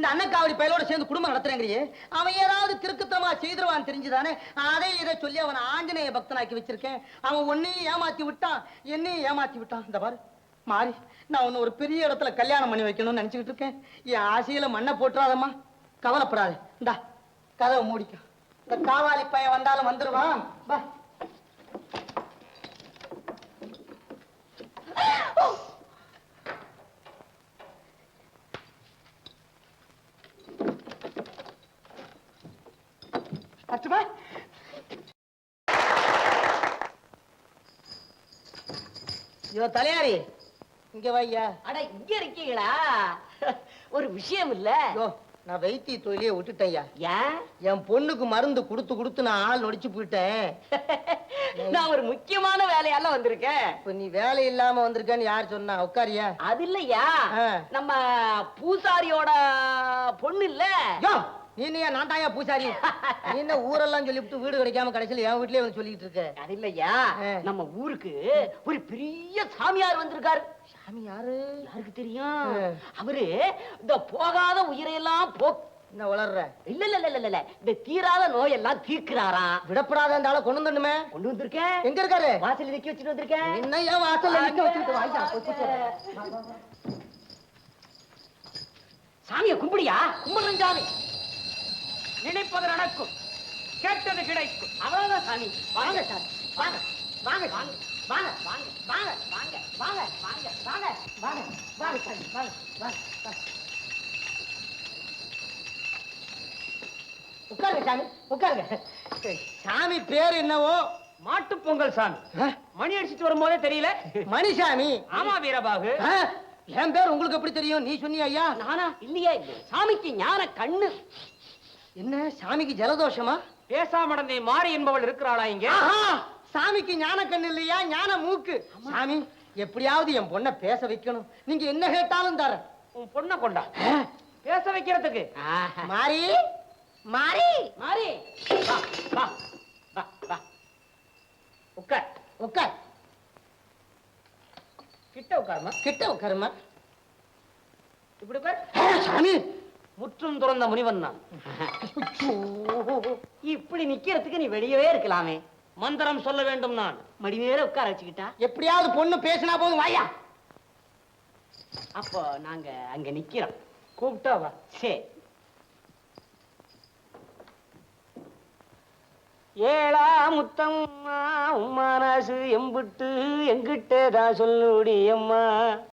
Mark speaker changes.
Speaker 1: இந்த அன்னக்காவடி பயலோட சேர்ந்து குடும்பம் நடத்துறேங்கிறியே, அவன் ஏதாவது கிறுக்குத்தனமா செய்திருவான்னு தெரிஞ்சுதானே அதை இதை சொல்லி அவனை ஆஞ்சநேய பக்தனாக்கி வச்சிருக்கேன். அவன் ஒன்னையும் ஏமாத்தி விட்டான், என்னையும் ஏமாத்தி விட்டான். இந்த பாரு மாறி, நான் உன்னை ஒரு பெரிய இடத்துல கல்யாணம் பண்ணி வைக்கணும்னு நினைச்சுக்கிட்டு இருக்கேன். என் ஆசையில மண்ணை போட்டுறாதம்மா, கவலைப்படாது. இந்தா கதவை மூடிக்க. இந்த காவாலி பையன் வந்தாலும் வந்துருவான். பா தலையாரி, இங்க வையா.
Speaker 2: அட, இங்க இருக்கீங்களா? ஒரு விஷயம் இல்ல.
Speaker 1: நான் வைத்திய தொழிலே விட்டுட்டேயா.
Speaker 2: ஏன்?
Speaker 1: என் பொண்ணுக்கு மருந்து கொடுத்து கொடுத்து நான் ஆள் நொடிச்சு போயிட்டேன்.
Speaker 2: நான் ஒரு முக்கியமான வேலையால வந்திருக்கேன்.
Speaker 1: இப்ப நீ வேலை இல்லாம வந்திருக்கேன்னு யார் சொன்னா? உட்காரியா.
Speaker 2: அது இல்லையா, நம்ம பூசாரியோட பொண்ணு இல்ல.
Speaker 1: நீ நான் தாயா பூசாரி. நீ என்ன ஊரெல்லாம் சொல்லிவிட்டு வீடு கிடைக்காம கடைசியில் என் வீட்லயே வந்து சொல்லிட்டு இருக்க.
Speaker 2: அது இல்லையா, நம்ம ஊருக்கு ஒரு பெரிய சாமியார் வந்திருக்காரு.
Speaker 1: சாமியாரு?
Speaker 2: யாருக்கு தெரியும்? அவரு இந்த போகாத உயிரையெல்லாம்
Speaker 1: என்ன வளர்ற?
Speaker 2: இல்ல இல்ல இல்ல இல்ல, இந்த தீராத நோயெல்லாம் தீர்க்கிறாராம்.
Speaker 1: விடப்படாத அந்த ஆளை கொண்டு வந்துடணுமே.
Speaker 2: கொண்டு வந்திருக்கேன்.
Speaker 1: எங்க இருக்காரு?
Speaker 2: வாசல் நிக்க வச்சுட்டு வந்திருக்கேன்.
Speaker 1: என்ன ஏன் வாசல்ல நிக்க வச்சுட்டு வாய்யா?
Speaker 2: சாமியை கும்பிடியா?
Speaker 1: கும்பிடுறேன் சாமி.
Speaker 2: நினைப்பது நடக்கும், கேட்டது கிடைக்கும். அவ்வளவுதான் சாமி. வாங்க சாமி, வாங்க வாங்க வாங்க வாங்க வாங்க வாங்க வாங்க வாங்க வாங்க வாங்க வாங்க வாங்க சாமி, வாங்க வாங்க.
Speaker 1: உட்காருங்க சாமி, உட்காருங்க. சாமி பேர் என்னவோ?
Speaker 2: மாட்டு பொங்கல் சாமி. மணி அடிச்சுட்டு வரும்போதே தெரியல.
Speaker 1: மணிசாமி?
Speaker 2: ஆமா வீரபாகு.
Speaker 1: என் பேர் உங்களுக்கு எப்படி தெரியும்? நீ சொன்னியா ஐயா?
Speaker 2: நானா? இல்லையா, இல்லை. சாமிக்கு ஞான கண்ணு.
Speaker 1: என்ன சாமிக்கு ஜலதோஷமா?
Speaker 2: பேசாமடந்தே மாறி என்பவள் இருக்கிறாளா இங்க?
Speaker 1: சாமிக்கு ஞான கண்ணு இல்லையா, ஞான மூக்கு. சாமி, எப்படியாவது என் பொண்ணை பேச வைக்கணும். நீங்க என்ன கேட்டாலும் தர.
Speaker 2: உன் பொண்ணை கொண்டா பேச வைக்கிறதுக்கு.
Speaker 1: மாறி மாறி
Speaker 2: மாறி, வா வா வா வா. உட்கார்
Speaker 1: உட்கார்.
Speaker 2: கிட்ட உட்காருமா.
Speaker 1: கிட்ட உட்காருமா.
Speaker 2: இப்படி உட்கார்.
Speaker 1: சாமி,
Speaker 2: முற்றும் துறந்த முனிவன் நான். இப்படி நிக்கிறதுக்கு நீ வெளியவே இருக்கலாமே. மந்திரம் சொல்ல வேண்டும். நான் மடிமேல உட்கார வச்சுக்கிட்டா
Speaker 1: எப்படியாவது பொண்ணு பேசினா போதும் வாயா.
Speaker 2: அப்போ நாங்க அங்க நிக்கிறோம். கூப்பிட்டா வா. சரி. ஏழா முத்தம் மனசு எம்பிட்டு எங்கிட்டதான் சொல்லுடி அம்மா.